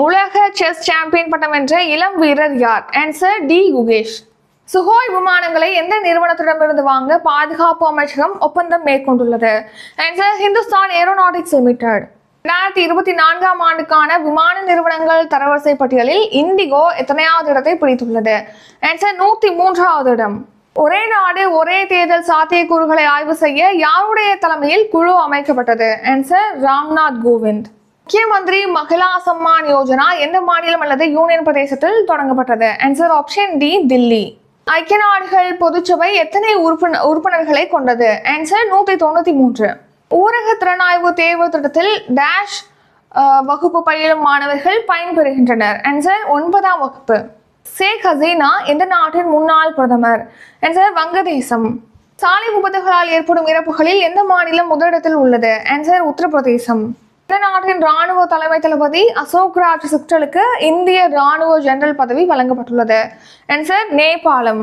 உலக chess champion பட்டம் வென்ற இளம் வீரர் யார்? Answer D Gukesh. சுகோய் விமானங்களை எந்த நிறுவனத்திடமிருந்து வாங்க பாதுகாப்பு அமைச்சகம் ஒப்பந்தம் மேற்கொண்டுள்ளது? Answer Hindustan Aeronautics Limited. 2024ஆம் ஆண்டுக்கான விமான நிறுவனங்கள் தரவரிசை பட்டியலில் இண்டிகோ எத்தனையாவது இடத்தை பிடித்துள்ளது? ஆன்சர் 103வது இடம். ஒரே நாடு ஒரே தேர்தல் சாத்தியக்கூறுகளை ஆய்வு செய்ய யாருடைய தலைமையில் குழு அமைக்கப்பட்டது? ஆன்சர் ராம்நாத் கோவிந்த். முக்கிய மந்திரி மகிழா சம்மான் யோஜனா எந்த மாநிலம் அல்லது யூனியன் பிரதேசத்தில் தொடங்கப்பட்டது? Answer option D Delhi. ஐக்கிய நாடுகள் பொதுச்சபை எத்தனை உறுப்பினர்களை கொண்டது? ஆன்சர் 193. ஊரக திறனாய்வு தேர்வு திட்டத்தில் டேஷ் வகுப்பு பயிலும் மாணவர்கள் பயன்பெறுகின்றனர்? ஆன்சர் 9ஆம் வகுப்பு. ஷேக் ஹசீனா எந்த நாட்டின் முன்னாள் பிரதமர்? ஆன்சர் வங்கதேசம். சாலை விபத்துகளால் ஏற்படும் இறப்புகளில் எந்த மாநிலம் முதலிடத்தில் உள்ளது? ஆன்சர் உத்தரப்பிரதேசம். இந்த நாட்டின் ராணுவ தலைமை தளபதி அசோக் ராஜ் சிக்டலுக்கு இந்திய ராணுவ ஜெனரல் பதவி வழங்கப்பட்டுள்ளது? ஆன்சர் நேபாளம்.